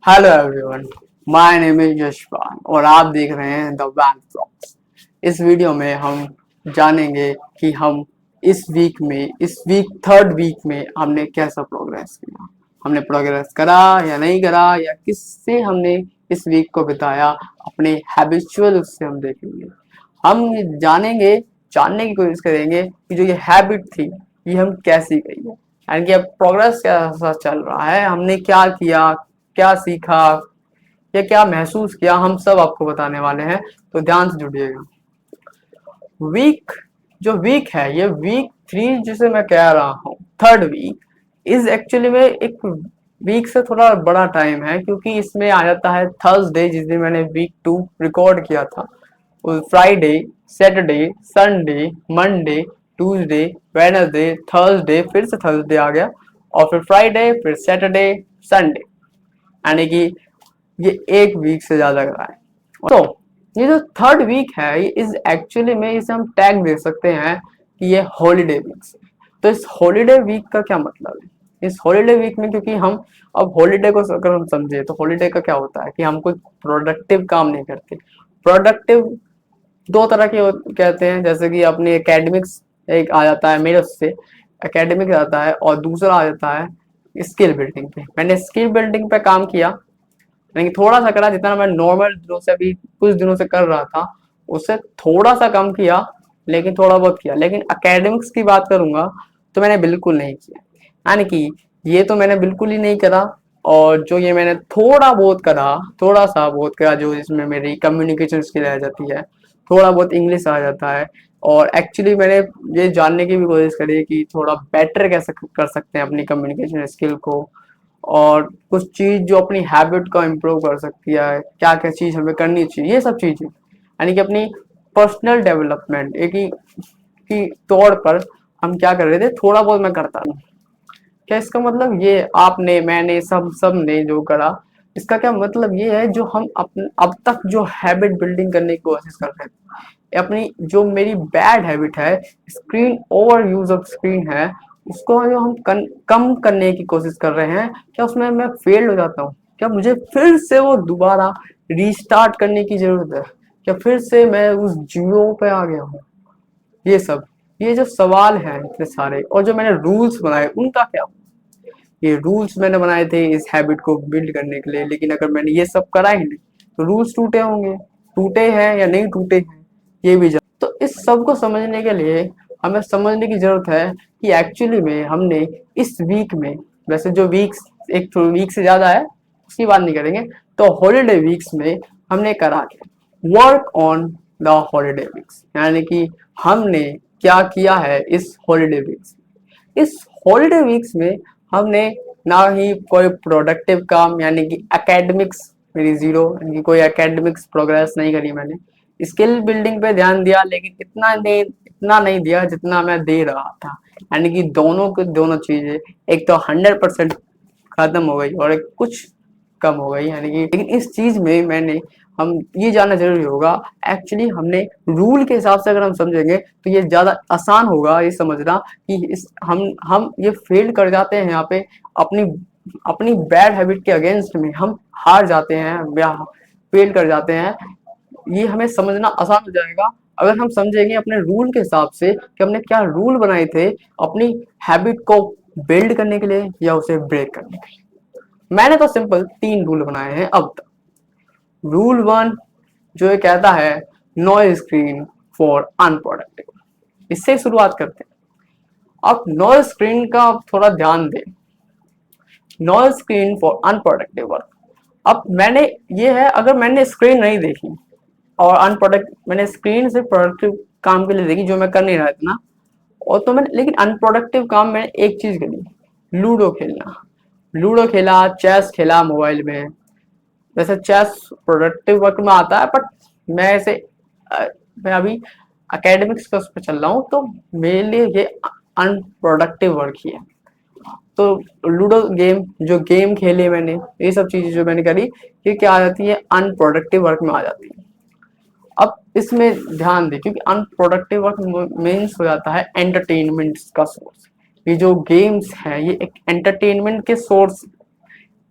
Hello everyone, my name is Yashpal और आप देख रहे हैं द वैन ब्लॉग्स। इस वीडियो में हम जानेंगे कि हम इस वीक थर्ड वीक में हमने कैसा प्रोग्रेस किया। हमने प्रोग्रेस करा या नहीं करा, या किससे हमने इस वीक को बिताया, अपने हैबिचुअल उससे हम देखेंगे। हम जानेंगे, जानने की कोशिश करेंगे कि जो ये हैबिट थी ये हम कैसी गई है, यानी कि अब प्रोग्रेस कैसा चल रहा है, हमने क्या किया, क्या सीखा या क्या महसूस किया, हम सब आपको बताने वाले हैं। तो ध्यान से जुड़िएगा। वीक जो वीक है, ये वीक थ्री जिसे मैं कह रहा हूँ, थर्ड वीक इज एक्चुअली में एक वीक से थोड़ा बड़ा टाइम है, क्योंकि इसमें आ जाता है थर्सडे, जिस दिन मैंने वीक टू रिकॉर्ड किया था। Friday, Saturday, Sunday, Monday, Tuesday, Wednesday, Thursday, फिर से थर्सडे आ गया, और फिर फ्राइडे, फिर सैटरडे, संडे, यानी कि ये एक वीक से ज्यादा का है। तो ये जो थर्ड वीक है, ये इस एक्चुअली में इसे हम टैग दे सकते हैं कि ये हॉलीडे वीक। तो इस हॉलीडे वीक का क्या मतलब है? इस हॉलीडे वीक में, क्योंकि हम अब हॉलीडे को अगर हम समझे तो हॉलीडे का क्या होता है कि हम कोई प्रोडक्टिव काम नहीं करते। प्रोडक्टिव दो तरह के कहते हैं, जैसे कि अपने एकेडमिक्स एक आ जाता है, मेरे उससे एकेडमिक आता है, और दूसरा आ जाता है स्किल बिल्डिंग पे। मैंने स्किल बिल्डिंग पे काम किया, यानी कि थोड़ा सा करा, जितना मैं नॉर्मल दिनों से अभी कुछ दिनों से कर रहा था उससे थोड़ा सा कम किया, लेकिन थोड़ा बहुत किया। लेकिन एकेडमिक्स की बात करूंगा तो मैंने बिल्कुल नहीं किया, यानी कि ये तो मैंने बिल्कुल ही नहीं करा। और जो ये मैंने थोड़ा बहुत करा, थोड़ा सा बहुत करा, जो इसमें मेरी कम्युनिकेशन स्किल आ जाती है, थोड़ा बहुत इंग्लिश आ जाता है, और एक्चुअली मैंने ये जानने की भी कोशिश करी कि थोड़ा बेटर कैसे कर सकते हैं अपनी कम्युनिकेशन स्किल को, और कुछ चीज जो अपनी हैबिट को इम्प्रूव कर सकती है, क्या क्या चीज हमें करनी चाहिए, ये सब चीजें, यानी कि अपनी पर्सनल डेवलपमेंट एक ही की तौर पर हम क्या कर रहे थे, थोड़ा बहुत मैं करता हूँ। क्या इसका मतलब ये आपने, मैंने, सब ने जो करा, इसका क्या मतलब ये है, जो हम अब तक जो हैबिट बिल्डिंग करने की कोशिश कर रहे थे, अपनी जो मेरी बैड हैबिट है, screen over use of screen है, उसको जो हम कम करने की कोशिश कर रहे हैं, क्या उसमें मैं फेल हो जाता हूँ? क्या मुझे फिर से वो दोबारा रीस्टार्ट करने की जरूरत है? क्या फिर से मैं उस जीरो पे आ गया हूँ? ये सब, ये जो सवाल हैं इतने सारे, और जो मैंने रूल्स बनाए उनका क्या? ये रूल्स मैंने बनाए थे इस हैबिट को बिल्ड करने के लिए, लेकिन अगर मैंने ये सब करा ही नहीं तो रूल्स टूटे होंगे। टूटे हैं या नहीं टूटे हैं, ये भी तो इस सब को समझने के लिए हमें समझने की जरूरत है कि एक्चुअली में हमने इस वीक में, वैसे जो वीक्स एक वीक से ज्यादा है उसकी बात नहीं करेंगे, तो हॉलीडे वीक्स में हमने करा क्या, work on the holiday weeks, यानी कि हमने क्या किया है इस हॉलीडे वीक्स। इस हॉलीडे वीक्स में हमने ना ही कोई प्रोडक्टिव काम, यानी कि एकेडमिक्स मेरी जीरो, यानी कि कोई एकेडमिक्स प्रोग्रेस नहीं करी मैंने। स्किल बिल्डिंग पे ध्यान दिया, लेकिन इतना नहीं दिया जितना मैं दे रहा था, यानी कि दोनों को दोनों चीजें एक तो 100% खत्म हो गई और एक कुछ कम हो गई, यानी कि लेकिन इस चीज में मैंने, हम ये जानना जरूरी होगा, एक्चुअली हमने रूल के हिसाब से अगर हम समझेंगे तो ये ज्यादा आसान होगा ये समझना कि इस हम ये फेल कर जाते हैं यहाँ पे, अपनी अपनी बैड हैबिट के अगेंस्ट में हम हार जाते हैं या फेल कर जाते हैं। ये हमें समझना आसान हो जाएगा अगर हम समझेंगे अपने रूल के हिसाब से कि हमने क्या रूल बनाए थे अपनी हैबिट को बिल्ड करने के लिए या उसे ब्रेक करने के लिए। मैंने तो सिंपल 3 रूल बनाए हैं अब तक। रूल 1 जो ये कहता है, नो स्क्रीन फॉर अनप्रोडक्टिव। इससे शुरुआत करते हैं। अब नो स्क्रीन का थोड़ा ध्यान दें। No screen for unproductive work. अब मैंने, ये है, अगर मैंने स्क्रीन नहीं देखी और अनप्रोडक्ट, मैंने स्क्रीन से प्रोडक्टिव काम के लिए देखी जो मैं कर नहीं रहा था, और तो मैंने, लेकिन अनप्रोडक्टिव काम मैंने एक चीज करी, लूडो खेलना। लूडो खेला, चेस खेला मोबाइल में। वैसे चेस प्रोडक्टिव वर्क में आता है, बट मैं ऐसे मैं अभी एकेडमिक्स का उस पर चल रहा हूँ, तो मेरे लिए ये अनप्रोडक्टिव वर्क ही है। तो लूडो गेम, जो गेम खेले मैंने, ये सब चीजें जो मैंने करी, ये क्या आ जाती है, अनप्रोडक्टिव वर्क में आ जाती है। अब इसमें ध्यान दें, क्योंकि अनप्रोडक्टिव वर्क मीन्स हो जाता है एंटरटेनमेंट का सोर्स। ये जो गेम्स हैं ये एक एंटरटेनमेंट के सोर्स,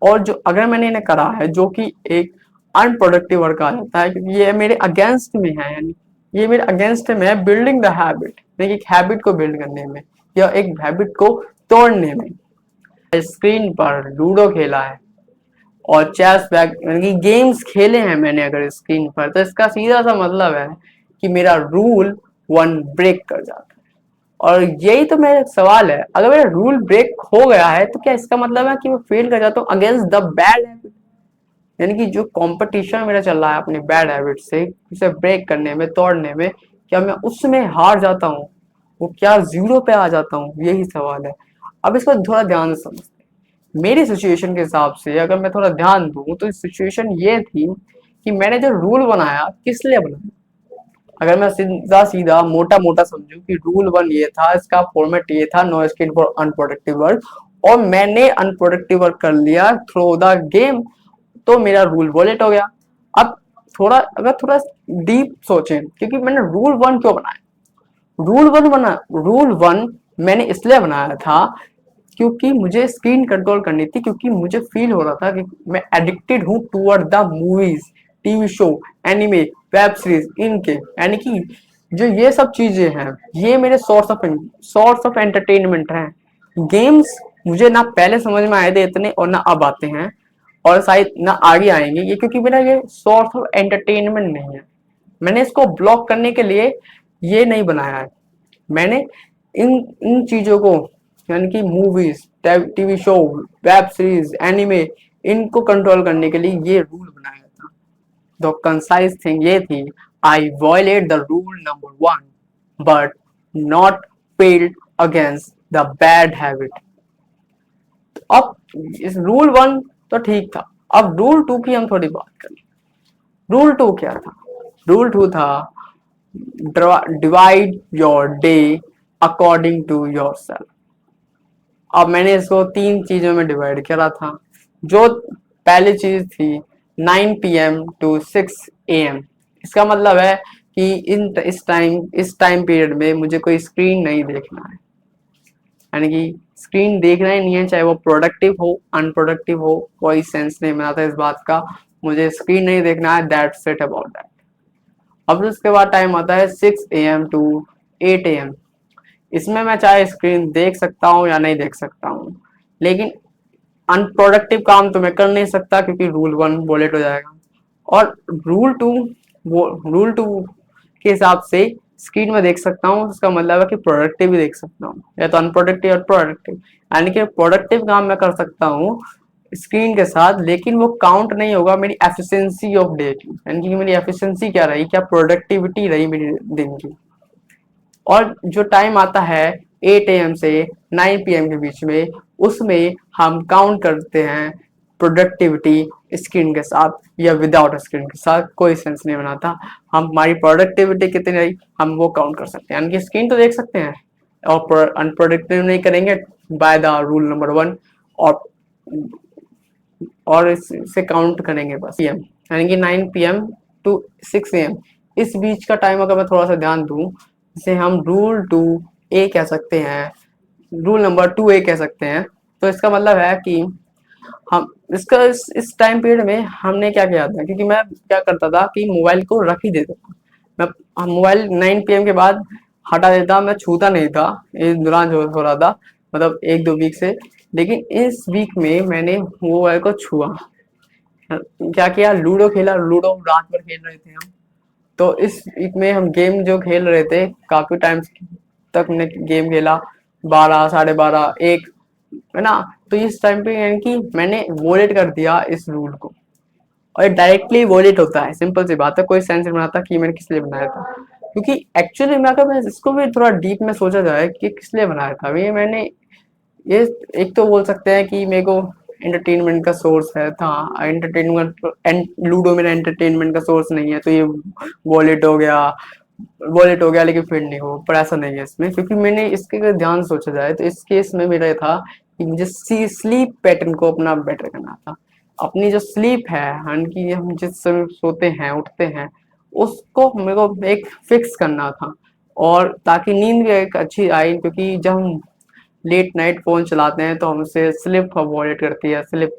और जो अगर मैंने इन्हें करा है जो कि एक अनप्रोडक्टिव वर्क आ जाता है, क्योंकि ये मेरे अगेंस्ट में है, यानी ये मेरे अगेंस्ट में है बिल्डिंग द हैबिट, यानी एक हैबिट को बिल्ड करने में या एक हैबिट को तोड़ने में। स्क्रीन पर लूडो खेला है और चेस बैक यानी कि गेम्स खेले हैं मैंने अगर स्क्रीन पर, तो इसका सीधा सा मतलब है कि मेरा रूल 1 ब्रेक कर जाता है। और यही तो मेरा सवाल है, अगर मेरा रूल ब्रेक हो गया है तो क्या इसका मतलब है कि मैं फेल कर जाता हूँ अगेंस्ट द बैड हैबिट, यानी कि जो कंपटीशन मेरा चल रहा है अपनी बैड हैबिट से उसे ब्रेक करने में, तोड़ने में, क्या मैं उसमें हार जाता हूँ, वो क्या जीरो पे आ जाता हूँ, यही सवाल है। अब इसको थोड़ा ध्यान से समझते हैं। मेरी सिचुएशन के हिसाब से अगर मैं थोड़ा ध्यान दूं तो सिचुएशन ये थी कि मैंने जो रूल बनाया किस लिए बनाया। अगर मैं सीधा सीधा मोटा मोटा समझूं कि रूल 1 ये था, इसका फॉर्मेट ये था, no screen for unproductive work, और मैंने अनप्रोडक्टिव वर्क कर लिया थ्रू द गेम, तो मेरा रूल वॉलेट हो गया। अब थोड़ा डीप सोचें, क्योंकि मैंने रूल 1 क्यों बनाया। रूल वन मैंने इसलिए बनाया था क्योंकि मुझे स्क्रीन कंट्रोल करनी थी, क्योंकि मुझे फील हो रहा था कि मैं एडिक्टेड हूँ toward the movies, TV show, anime, web series, इनके, यानी कि जो ये सब चीजें हैं ये मेरे सोर्स ऑफ एंटरटेनमेंट हैं। गेम्स मुझे ना पहले समझ में आए थे इतने और ना अब आते हैं और शायद ना आगे आएंगे, ये क्योंकि मेरा ये सोर्स ऑफ एंटरटेनमेंट नहीं है। मैंने इसको ब्लॉक करने के लिए ये नहीं बनाया है। मैंने इन इन चीजों को, यानी कि movies, TV show, web series, anime, इनको कंट्रोल करने के लिए ये रूल बनाया था। द कंसाइज थिंग ये थी, I violate the rule number 1 but not failed against the bad habit. अब इस रूल 1 तो ठीक था, अब रूल 2 की हम थोड़ी बात करें। रूल 2 क्या था? रूल 2 था divide your day according to yourself. अब मैंने इसको 3 चीजों में डिवाइड करा था। जो पहली चीज थी 9 PM to 6 AM, इसका मतलब है कि इस टाइम पीरियड में मुझे कोई स्क्रीन नहीं देखना है, यानी कि स्क्रीन देखना ही नहीं है, चाहे वो प्रोडक्टिव हो अनप्रोडक्टिव हो, कोई सेंस नहीं बनाता इस बात का, मुझे स्क्रीन नहीं देखना है, दैट्स इट अबाउट दैट। अब उसके बाद टाइम आता है 6 AM to 8 AM। इसमें मैं चाहे स्क्रीन देख सकता हूँ या नहीं देख सकता हूँ, लेकिन अनप्रोडक्टिव काम तो मैं कर नहीं सकता क्योंकि रूल 1 वॉलेट हो जाएगा। और रूल टू के हिसाब से स्क्रीन में देख सकता हूँ, इसका मतलब है कि प्रोडक्टिव भी देख सकता हूँ, या तो अनप्रोडक्टिव और प्रोडक्टिव, यानी कि प्रोडक्टिव काम मैं कर सकता हूँ स्क्रीन के साथ, लेकिन वो काउंट नहीं होगा मेरी एफिशिएंसी ऑफ डे की, यानी कि मेरी एफिशिएंसी क्या रही, क्या प्रोडक्टिविटी रही मेरी दिन की। और जो टाइम आता है 8 AM से 9 PM के बीच में, उसमें हम काउंट करते हैं प्रोडक्टिविटी स्क्रीन के साथ या विदाउट स्क्रीन के साथ, कोई सेंस नहीं बनाता। हम हमारी प्रोडक्टिविटी कितनी रही हम वो काउंट कर सकते हैं, यानी कि स्क्रीन तो देख सकते हैं और अनप्रोडक्टिव नहीं करेंगे बाय द रूल नंबर 1, और इसे काउंट करेंगे बस PM, यानी कि 9 PM to 6 AM, इस बीच का टाइम अगर मैं थोड़ा सा ध्यान दूं, जिसे हम रूल 2A कह सकते हैं, रूल नंबर 2A कह सकते हैं, तो इसका मतलब है कि हम इस टाइम पीरियड में हमने क्या किया था, क्योंकि मैं क्या करता था कि मोबाइल को रख ही देता था, मैं मोबाइल 9 PM के बाद हटा देता, मैं छूता नहीं था इस दौरान जो हो रहा था, मतलब 1-2 वीक से। लेकिन इस वीक में मैंने मोबाइल को छुआ, क्या किया, लूडो खेला, लूडो रात भर खेल रहे थे हम। तो इस वीक में हम गेम जो खेल रहे थे काफी टाइम तक ने गेम खेला, 12, 12:30, 1, है ना। तो इस टाइम पे यानी कि मैंने वॉलेट कर दिया इस रूल को, और डायरेक्टली वॉलेट होता है, सिंपल सी बात है, कोई सेंस नहीं बनाता कि मैंने किस लिए बनाया था। क्योंकि एक्चुअली मैं अगर मैं इसको भी थोड़ा डीप में सोचा जाए कि किस लिए बनाया था ये मैंने, ये एक तो बोल सकते हैं कि मेरे को एंटरटेनमेंट का सोर्स है था, एंटरटेनमेंट, लूडो मेरा एंटरटेनमेंट का सोर्स नहीं है, तो ये वॉलेट हो गया, वॉलेट हो गया, लेकिन फिर नहीं हो, पर ऐसा नहीं है इसमें, क्योंकि मैंने इसके अगर ध्यान सोचा जाए तो इस केस में मेरा था कि मुझे स्लीप पैटर्न को अपना बेटर करना था। अपनी जो स्लीप है, यानी कि हम जिस समय सोते हैं उठते हैं, उसको मेरे को एक फिक्स करना था, और ताकि नींद भी एक अच्छी आई, क्योंकि जब हम लेट नाइट फोन चलाते हैं तो हमसे स्लिप अवॉइड करती है, स्लिप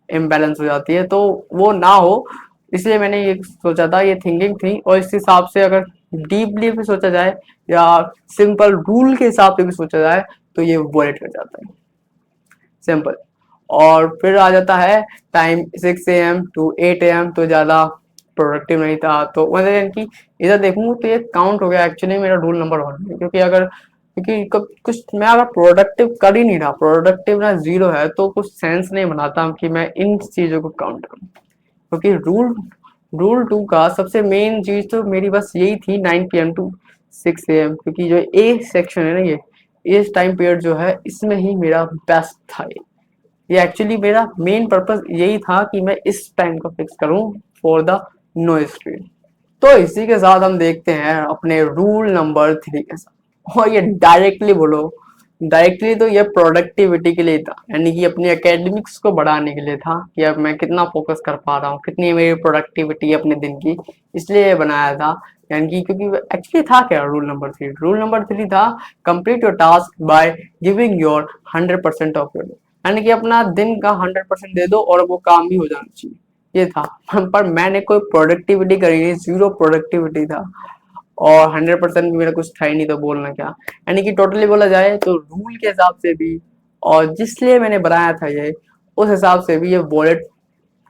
इम्बैलेंस हो जाती है, तो वो ना हो इसलिए मैंने ये सोचा था, ये थिंकिंग थी। और इस हिसाब से अगर डीपली भी सोचा जाए या सिंपल रूल के हिसाब से भी सोचा जाए तो ये वॉलेट कर जाता है, सिंपल। और फिर आ जाता है टाइम 6 AM to 8 AM, तो ज़्यादा प्रोडक्टिव नहीं था, तो मतलब यानी कि इधर देखूँ तो ये काउंट हो गया एक्चुअली मेरा रूल नंबर 1 में। क्योंकि अगर कुछ मैं अगर प्रोडक्टिव कर ही नहीं रहा, प्रोडक्टिव ना जीरो है, तो कुछ सेंस नहीं बनाता कि मैं इन चीज़ों को काउंट करूँ। क्योंकि रूल 2 का सबसे मेन चीज तो मेरी बस यही थी, 9 PM to 6 AM, क्योंकि जो ए सेक्शन है ना, ये इस टाइम पीरियड जो है इसमें ही मेरा बेस्ट था। ये एक्चुअली मेरा मेन पर्पस यही था कि मैं इस टाइम को फिक्स करूं फॉर द नो स्क्रीन। तो इसी के साथ हम देखते हैं अपने रूल नंबर 3 के साथ। और ये डायरेक्टली बोलो, डायरेक्टली तो ये प्रोडक्टिविटी के लिए था, यानी कि अपनी एकेडमिक्स को बढ़ाने के लिए था कि अब मैं कितना फोकस कर पा रहा हूँ, कितनी मेरी प्रोडक्टिविटी अपने दिन की, इसलिए ये बनाया था। यानी कि क्योंकि एक्चुअली था क्या रूल नंबर 3? रूल नंबर 3 था complete your task by giving your 100% of your day, यानी कि अपना दिन का 100% दे दो और वो काम भी हो जाना चाहिए, ये था। पर मैंने कोई प्रोडक्टिविटी करी नहीं, जीरो प्रोडक्टिविटी था, और 100% भी मेरा कुछ था ही नहीं, तो बोलना क्या। यानी कि टोटली बोला जाए तो रूल के हिसाब से भी और जिसलिए मैंने बनाया था ये, उस हिसाब से भी ये वॉलेट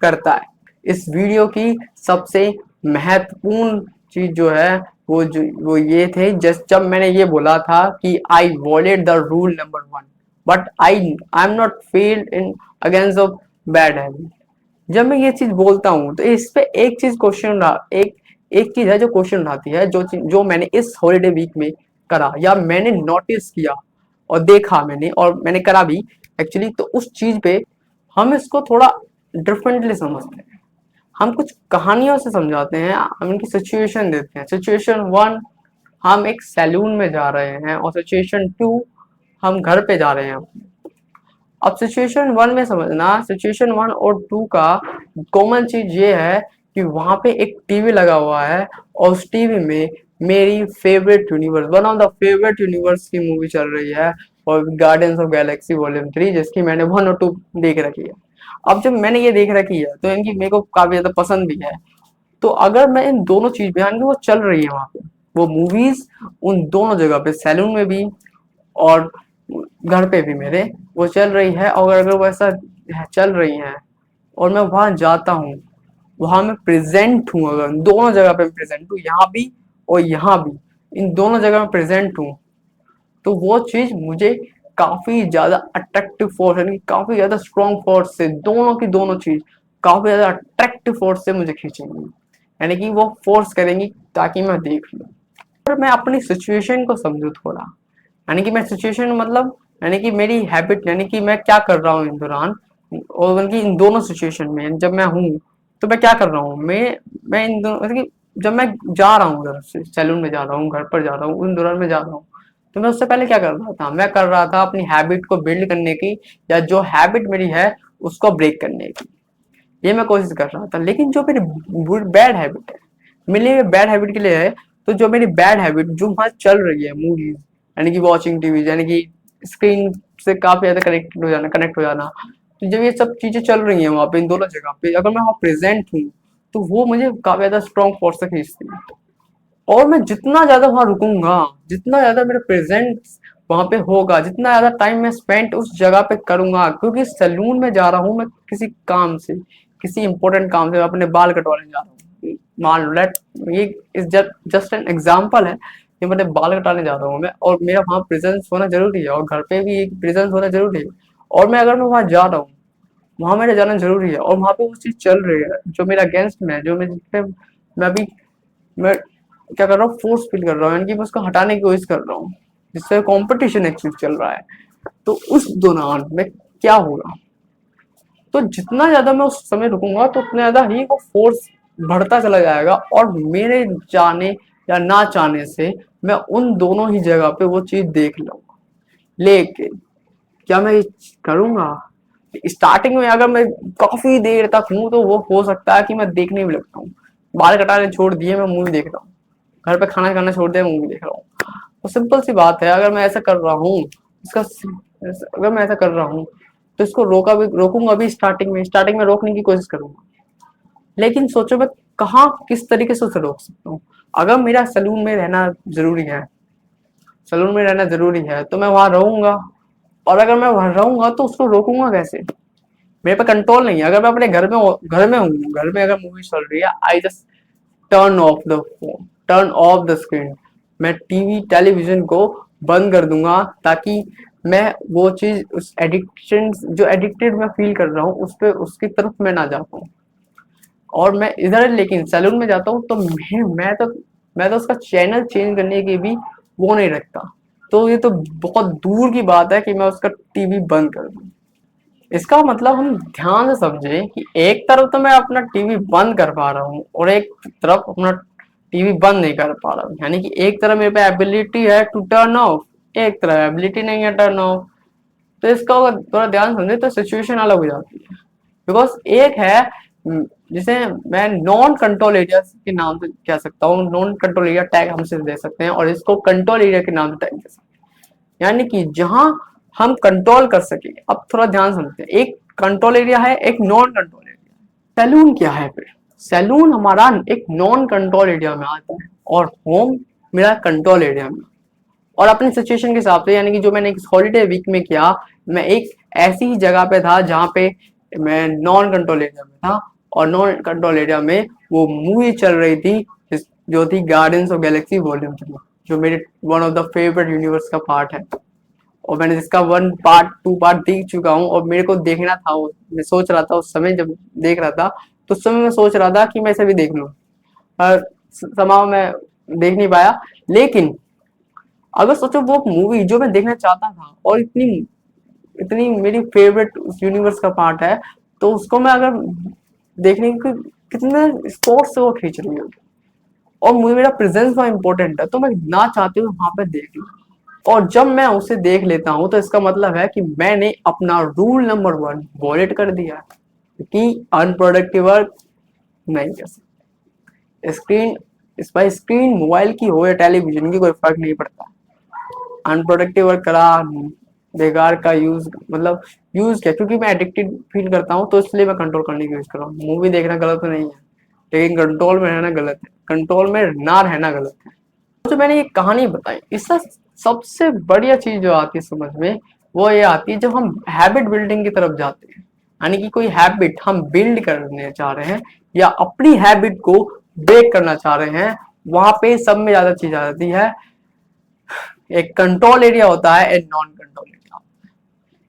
करता है। इस वीडियो की सबसे महत्वपूर्ण चीज जो है वो ये थे, जस्ट जब मैंने ये बोला था कि I wallet the rule number 1, but I am not failed in against of bad habit. जब मैं ये चीज बोलता हूँ तो इस पे एक चीज क्वेश्चन एक एक चीज है जो क्वेश्चन उठाती है, जो मैंने इस हॉलीडे वीक में करा या मैंने नोटिस किया और देखा मैंने, और मैंने करा भी एक्चुअली, तो उस चीज पे हम इसको थोड़ा डिफरेंटली समझते हैं। हम कुछ कहानियों से समझाते हैं, हम इनकी सिचुएशन देते हैं। सिचुएशन 1, हम एक सैलून में जा रहे हैं, और सिचुएशन 2, हम घर पे जा रहे हैं। अब सिचुएशन 1 में समझना, सिचुएशन 1 और 2 का कॉमन चीज ये है कि वहां पे एक टीवी लगा हुआ है, और उस टीवी में मेरी favourite universe, one of the favourite universe की मूवी चल रही है, और गार्डियंस ऑफ गैलेक्सी वॉल्यूम 3, जिसकी मैंने 1 और 2 देख रखी है। अब जब मैंने ये देख रखी है तो इनकी मेरे को काफी ज्यादा पसंद भी है। तो अगर मैं इन दोनों चीज में, यानी वो चल रही है वहां पे, वो मूवीज उन दोनों जगह पे, सैलून में भी और घर पे भी मेरे, वो चल रही है, और अगर वो ऐसा चल रही है और मैं वहां जाता हूँ, वहां मैं प्रेजेंट हूँ, अगर दोनों जगह पे प्रेजेंट हूँ, यहाँ भी और यहाँ भी, इन दोनों जगह में प्रेजेंट हूँ, तो वो चीज मुझे काफी ज्यादा अट्रैक्टिव फोर्स, यानी काफी ज्यादा स्ट्रॉन्ग फोर्स से, दोनों की दोनों चीज काफी ज्यादा अट्रैक्टिव फोर्स से मुझे खींचेंगी, यानी कि वो फोर्स करेंगी ताकि मैं देख लूँ। और मैं अपनी सिचुएशन को समझू थोड़ा, यानी कि मैं सिचुएशन मतलब, यानी कि मेरी हैबिट, यानी कि मैं क्या कर रहा हूँ इन दौरान, और उनकी इन दोनों सिचुएशन में जब मैं हूँ तो मैं क्या कर रहा हूँ, मैं इन दोनों, मतलब कि जब मैं जा रहा हूँ उधर से, सैलून में जा रहा हूँ, घर पर जा रहा हूँ, उन दौरान में जा रहा हूँ, तो मैं उससे पहले क्या कर रहा था, मैं कर रहा था अपनी हैबिट को बिल्ड करने की, या जो हैबिट मेरी है उसको ब्रेक करने की, ये मैं कोशिश कर रहा था। लेकिन जो मेरी बैड हैबिट है, मेरे लिए बैड हैबिट के लिए है, तो जो मेरी बैड हैबिट जो वहां चल रही है, मूवीज, यानी कि वॉचिंग टीवी, यानी कि स्क्रीन से काफी ज्यादा कनेक्ट हो जाना, तो जब ये सब चीजें चल रही हैं वहां पे, इन दोनों जगह पे अगर मैं वहां प्रेजेंट हूँ, तो वो मुझे काफी ज्यादा स्ट्रॉन्ग फोर्स से खींचती है। और मैं जितना ज्यादा वहां रुकूंगा, जितना ज्यादा मेरा प्रेजेंट वहां पे होगा, जितना ज्यादा टाइम मैं स्पेंड उस जगह पे करूंगा, क्योंकि सैलून में जा रहा हूँ मैं किसी काम से, किसी इंपॉर्टेंट काम से, अपने बाल कटवाने जा रहा हूँ, मान लो लेट, ये इस जस्ट एन एग्जाम्पल है कि मैंने बाल कटाने जा रहा हूँ मैं, और मेरा वहां प्रेजेंस होना जरूरी है, और घर पे भी प्रेजेंस होना जरूरी है। और मैं अगर मैं वहां जा रहा हूँ, वहां मेरा जाना जरूरी है, और वहां पे वो चीज चल रही है जो मेरा अगेंस्ट में है, जो मैं जिसपे मैं अभी मैं क्या कर रहा हूँ, फोर्स फील कर रहा हूँ, यानी कि मैं उसको हटाने की कोशिश कर रहा हूँ, जिससे कंपटीशन एक्चुअली चल रहा है। तो उस दौरान में क्या होगा, तो जितना ज्यादा मैं उस समय रुकूंगा तो उतना ज्यादा ही वो फोर्स बढ़ता चला जाएगा, और मेरे जाने या ना चाहने से मैं उन दोनों ही जगह पे वो चीज देख लूंगा। लेकिन क्या मैं ये करूंगा? स्टार्टिंग में अगर मैं काफी देर तक हूँ तो वो हो सकता है कि मैं देखने भी लगता हूँ, बाल कटाने छोड़ दिए मैं मूवी देख रहा हूँ, घर पे खाना खाना छोड़ दिया मूवी देख रहा हूँ। तो सिंपल सी बात है, अगर मैं ऐसा कर रहा हूँ, इसका अगर मैं ऐसा कर रहा हूँ, तो इसको रोकूंगा भी स्टार्टिंग में रोकने की कोशिश करूंगा। लेकिन सोचो मैं कहाँ किस तरीके से उसे रोक सकता हूँ। अगर मेरा सलून में रहना जरूरी है तो मैं वहां रहूंगा, और अगर मैं वहां रहूंगा तो उसको रोकूंगा कैसे? मेरे पे कंट्रोल नहीं है। अगर मैं अपने घर में अगर मूवी चल रही है, I just turn off the screen. मैं टेलीविजन को बंद कर दूंगा, ताकि मैं वो चीज, उस एडिक्शन, जो एडिक्टेड मैं फील कर रहा हूँ उस पे, उसकी तरफ मैं ना जा पाऊँ। और मैं इधर लेकिन सैलून में जाता हूँ तो मैं तो उसका चैनल चेंज करने की भी वो नहीं रखता। तो ये तो बहुत दूर की बात है कि मैं उसका टीवी बंद कर दूं। इसका मतलब हम ध्यान से समझे कि एक तरफ तो मैं अपना टीवी बंद कर पा रहा हूँ और एक तरफ अपना टीवी बंद नहीं कर पा रहा हूँ। यानी कि एक तरफ मेरे पे एबिलिटी है टू टर्न ऑफ, एक तरफ एबिलिटी नहीं है टर्न ऑफ। तो इसका अगर थोड़ा ध्यान समझे तो सिचुएशन अलग हो जाती है। बिकॉज एक है जिसे मैं नॉन कंट्रोल एरिया के नाम से कह सकता हूँ, नॉन कंट्रोल एरिया टैग हम सिर्फ दे सकते हैं, और इसको कंट्रोल एरिया के नाम से टैग दे सकते हैं। यानी कि जहां हम कंट्रोल कर सके। अब थोड़ा ध्यान समझते हैं, एक कंट्रोल एरिया है, एक नॉन कंट्रोल एरिया। सैलून क्या है फिर? सैलून हमारा एक नॉन कंट्रोल एरिया में आता है और होम मेरा कंट्रोल एरिया में। और अपनी सिचुएशन के हिसाब से, यानी कि जो मैंने एक हॉलीडे वीक में किया, मैं एक ऐसी जगह पे था जहां पे मैं नॉन कंट्रोल एरिया में था, और नॉन कंट्रोल एरिया में वो मूवी चल रही थी जो थी गार्डियंस ऑफ गैलेक्सी वॉल्यूम 3, जो मेरे one of the favourite universe का पार्ट है। और मैंने जिसका 1 पार्ट 2 पार्ट देख चुका हूँ, और मेरे को देखना था। मैं सोच रहा था उस समय जब देख रहा था, तो उस समय मैं सोच रहा था कि मैं इसे भी देख लूँ, पर समाव मैं देख नहीं पाया। लेकिन अगर सोचो वो मूवी जो मैं देखना चाहता था, और इतनी इतनी मेरी फेवरेट उस यूनिवर्स का पार्ट है, तो उसको मैं अगर देखने की कितने स्पोर्ट्स से वो खींच रही है, और मुझे मेरा प्रेजेंस वहाँ इंपॉर्टेंट है, तो मैं ना चाहते हुए वहां पे देख लूँ। और जब मैं उसे देख लेता हूँ तो इसका मतलब है कि मैंने अपना रूल नंबर 1 वॉलेट कर दिया, कि अनप्रोडक्टिव वर्क नहीं कर सकते। स्क्रीन मोबाइल की हो या टेलीविजन की, कोई फर्क नहीं पड़ता। अनप्रोडक्टिव वर्क करा, बेकार का यूज, मतलब यूज क्या, क्योंकि मैं एडिक्टेड फील करता हूँ तो इसलिए मैं कंट्रोल करने की यूज कर रहा हूँ। मूवी देखना गलत नहीं है, लेकिन कंट्रोल में रहना गलत है, कंट्रोल में ना रहना गलत है। जो मैंने ये कहानी बताई, इसका सबसे बढ़िया चीज जो आती है समझ में, वो ये आती है जब हम हैबिट बिल्डिंग की तरफ जाते हैं। यानी कि कोई हैबिट हम बिल्ड करने चाह रहे हैं, या अपनी हैबिट को ब्रेक करना चाह रहे हैं, वहां पे सब में ज्यादा चीज आ जाती है। एक कंट्रोल एरिया होता है, एक नॉन कंट्रोल एरिया।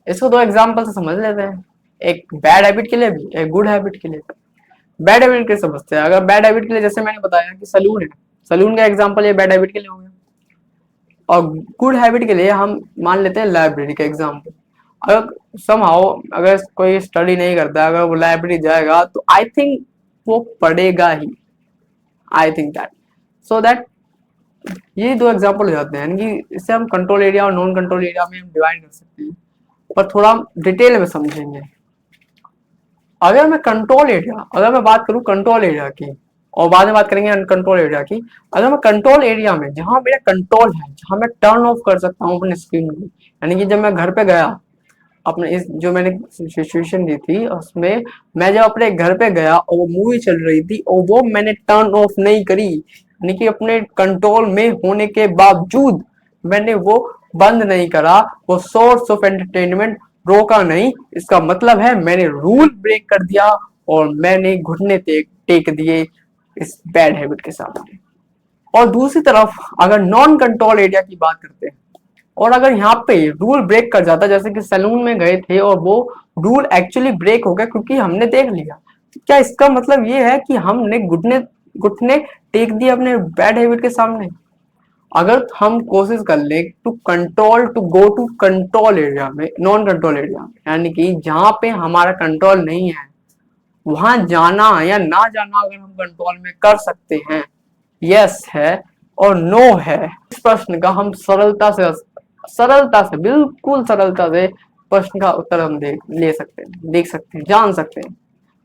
इसको दो एग्जांपल से समझ लेते हैं, एक बैड हैबिट के लिए भी, एक गुड हैबिट के लिए। बैड हैबिट के समझते हैं। अगर बैड हैबिट के लिए, जैसे मैंने बताया कि सलून है, सलून का एग्जांपल ये बैड हैबिट के लिए हो गया। और गुड हैबिट के लिए हम मान लेते हैं लाइब्रेरी का एग्जांपल। अगर समहाउ अगर कोई स्टडी नहीं करता, अगर वो लाइब्रेरी जाएगा, तो आई थिंक वो पढ़ेगा ही। I think that, so that ये दो एग्जांपल हो जाते हैं। यानी कि इससे हम कंट्रोल एरिया और नॉन कंट्रोल एरिया में हम डिवाइड कर सकते हैं, पर थोड़ा डिटेल में समझेंगे। अगर मैं बात करूं कंट्रोल एरिया की, और बाद में बात करेंगे अनकंट्रोल एरिया की। अगर मैं कंट्रोल एरिया में, जहां मेरा कंट्रोल है, जहां मैं टर्न ऑफ कर सकता हूँ अपने स्क्रीन को, यानी कि जब मैं घर पे गया, अपने इस जो मैंने सिचुएशन दी थी उसमें, मैं जब अपने घर पे गया और वो मूवी चल रही थी, और वो मैंने टर्न ऑफ नहीं करी, यानी कि अपने कंट्रोल में होने के बावजूद मैंने वो बंद नहीं करा, वो सोर्स ऑफ एंटरटेनमेंट रोका नहीं, इसका मतलब है मैंने रूल ब्रेक कर दिया, और मैंने घुटने टेक दिए इस बैड हैबिट के सामने। और दूसरी तरफ अगर नॉन कंट्रोल एरिया की बात करते हैं, और अगर यहाँ पे रूल ब्रेक कर जाता, जैसे कि सैलून में गए थे और वो रूल एक्चुअली ब्रेक हो गया क्योंकि हमने देख लिया, तो क्या इसका मतलब ये है कि हमने घुटने घुटने टेक दिए अपने बैड हैबिट के सामने? अगर हम कोशिश कर ले to go to control area में, नॉन कंट्रोल एरिया में, यानी कि जहां पे हमारा कंट्रोल नहीं है, वहां जाना या ना जाना अगर हम कंट्रोल में कर सकते हैं, यस है और नो है, इस प्रश्न का हम सरलता से, बिल्कुल सरलता से प्रश्न का उत्तर हम ले सकते हैं, देख सकते हैं, जान सकते हैं।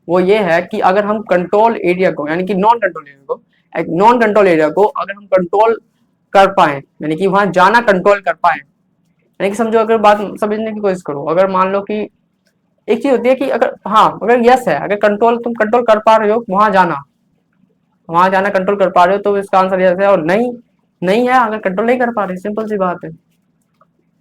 वो ये है कि अगर हम कंट्रोल एरिया को, यानी कि नॉन कंट्रोल एरिया को अगर हम कंट्रोल कर पाए, यानी कि वहां जाना कंट्रोल कर पाए, यानी कि समझो, अगर बात समझने की कोशिश करो, अगर मान लो कि एक चीज होती है कि अगर हाँ अगर यस है, अगर कंट्रोल तुम कंट्रोल कर पा रहे हो वहां जाना कंट्रोल कर पा रहे हो तो इसका आंसर यस है। और नहीं नहीं है अगर कंट्रोल नहीं कर पा रहे, सिंपल सी बात है।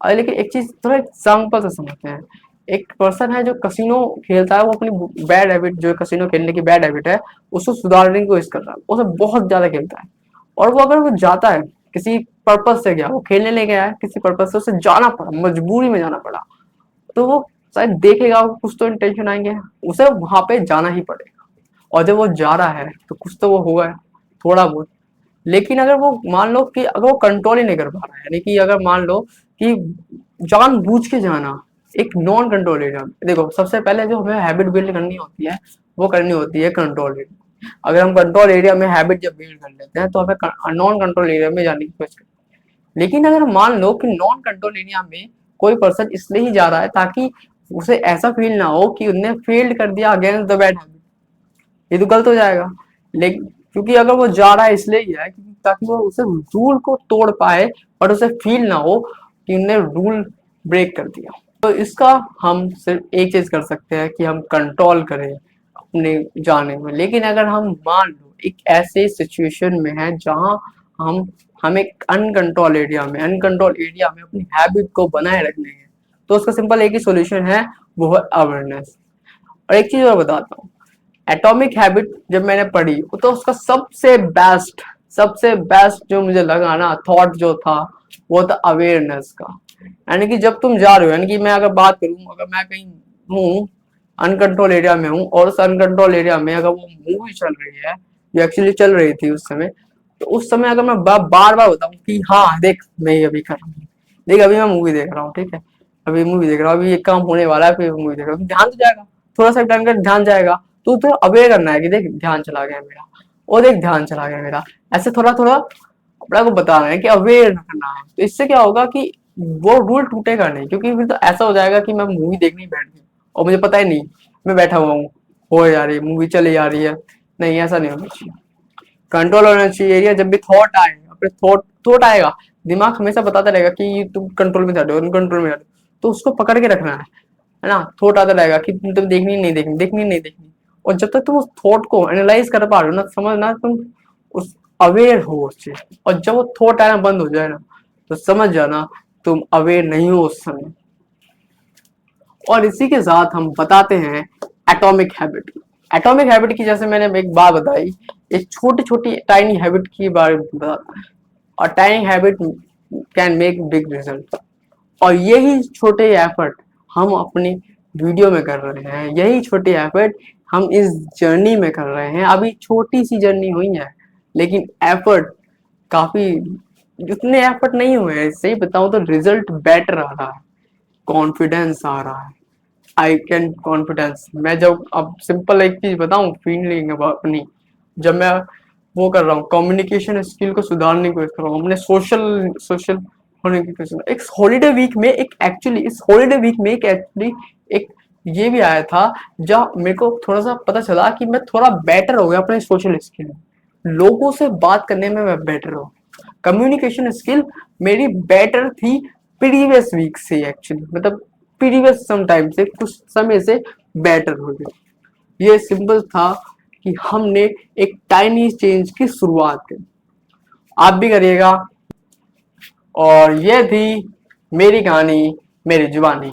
और लेकिन एक चीज थोड़ा एग्जाम्पल से समझते हैं। एक पर्सन है जो कसिनो खेलता है, वो अपनी बैड हैबिट जो कसिनो खेलने की बैड हैबिट है उसको सुधारने की कोशिश कर रहा है, उसे बहुत ज्यादा खेलता है। और वो अगर वो जाता है किसी पर्पज से गया, वो खेलने ले गया है किसी पर्पज से, उसे जाना पड़ा, मजबूरी में जाना पड़ा, तो वो शायद देखेगा कुछ तो इंटेंशन आएंगे, उसे वहां पे जाना ही पड़ेगा। और जब वो जा रहा है तो कुछ तो वो होगा थोड़ा बहुत। लेकिन अगर वो मान लो कि अगर वो कंट्रोल ही नहीं कर पा रहा है, यानी कि अगर मान लो कि जानबूझ के जाना एक नॉन कंट्रोल एरिया में, देखो सबसे पहले जो हमें हैबिट बिल्ड करनी होती है वो करनी होती है कंट्रोल एरिया। अगर हम कंट्रोल एरिया में हैबिट जब बिल्ड कर लेते हैं तो हमें नॉन कंट्रोल एरिया में जाने की कोशिश करते हैं। लेकिन अगर मान लो कि नॉन कंट्रोल एरिया में कोई पर्सन इसलिए ही जा रहा है ताकि उसे ऐसा फील ना हो कि उसने फेल्ड कर दिया अगेंस्ट द बैड हैबिट, ये तो गलत हो जाएगा। लेकिन क्योंकि अगर वो जा रहा है इसलिए ही है ताकि वो उसे रूल को तोड़ पाए और उसे फील ना हो कि उन्हें रूल ब्रेक कर दिया। तो इसका हम सिर्फ एक चीज कर सकते हैं कि हम कंट्रोल करें अपने जाने में। लेकिन अगर हम मान लो एक ऐसे सिचुएशन में है जहां हम एक अनकंट्रोल एरिया में अपनी हैबिट को बनाए रखने हैं, तो उसका सिंपल एक ही सॉल्यूशन है, वो है अवेयरनेस। और एक चीज और बताता हूँ, एटॉमिक हैबिट जब मैंने पढ़ी तो उसका सबसे बेस्ट जो मुझे लगा ना थॉट जो था वो था अवेयरनेस का। यानी कि जब तुम जा रहे हो, यानी कि मैं अगर बात करूं, अगर मैं कहीं हूँ अनकंट्रोल एरिया में हूँ और उस अनकंट्रोल एरिया में अगर वो मूवी चल रही है, जो एक्चुअली चल रही थी उस समय, तो उस समय अगर मैं बार बार बताऊं कि हाँ देख मैं ये अभी कर रहा हूँ, देख अभी मैं मूवी देख रहा हूँ, ठीक है अभी मूवी देख रहा हूँ, अभी ये काम होने वाला है, फिर मूवी देख रहा हूँ, ध्यान तो जाएगा, थोड़ा सा टाइम का ध्यान जाएगा। तो थोड़ा अवेयर करना है कि देख ध्यान चला गया मेरा, और देख ध्यान चला गया मेरा, ऐसे थोड़ा थोड़ा अपना को बता रहे हैं कि अवेयर करना है। तो इससे क्या होगा कि वो रूल टूटेगा नहीं, क्योंकि फिर तो ऐसा हो जाएगा कि मैं मूवी देखने बैठ गई और मुझे पता ही नहीं मैं बैठा हुआ हूँ, हो जा रही है मूवी चली जा रही है। नहीं ऐसा नहीं होना चाहिए, कंट्रोल होना चाहिए एरिया। जब भी थॉट आए अपने थॉट थॉट आएगा, दिमाग हमेशा बताता रहेगा कि तुम कंट्रोल में जा रहे हो, कंट्रोल में जा रहे हो, तो उसको पकड़ के रखना है ना। थॉट आता रहेगा कि तुम देखनी नहीं देखनी, देखनी नहीं देखनी, और जब तक तुम उस थॉट को एनालाइज कर पा रहे हो ना, समझना तुम उस अवेयर हो उस चीज। और जब वो थॉट आना बंद हो जाए ना, तो समझ जाना तुम अवेयर नहीं हो उस समय। और इसी के साथ हम बताते हैं एटॉमिक हैबिट। एटॉमिक हैबिट की जैसे मैंने एक बात बताई, एक छोटी छोटी टाइनी हैबिट के बारे में बताता है, और tiny habit can make big result. और यही छोटे एफर्ट हम अपनी वीडियो में कर रहे हैं, यही छोटे एफर्ट हम इस जर्नी में कर रहे हैं। अभी छोटी सी जर्नी हुई है, लेकिन एफर्ट काफी, जितने एफर्ट नहीं हुए हैं सही बताऊं तो रिजल्ट बेटर आ रहा है, कॉन्फिडेंस आ रहा है, आई कैन कॉन्फिडेंस। मैं जब अब सिंपल एक चीज बताऊं फीलिंग अपनी, जब मैं वो कर रहा हूँ कम्युनिकेशन स्किल को सुधारने की कोशिश कर रहा हूँ, अपने सोशल सोशल होने की कोशिश, एक हॉलीडे वीक में एक एक्चुअली इस हॉलीडे वीक में एक एक्चुअली एक ये भी आया था जहाँ मेरे को थोड़ा सा पता चला कि मैं थोड़ा बेटर हो गया अपने सोशल स्किल में, लोगों से बात करने में मैं बेटर हूँ, कम्युनिकेशन स्किल मेरी बेटर थी प्रीवियस वीक से, एक्चुअली मतलब प्रीवियस सम टाइम से, कुछ समय से बेटर हो गई। ये सिंपल था कि हमने एक टाइनी चेंज की शुरुआत की, आप भी करिएगा। और ये थी मेरी कहानी, मेरी जुबानी।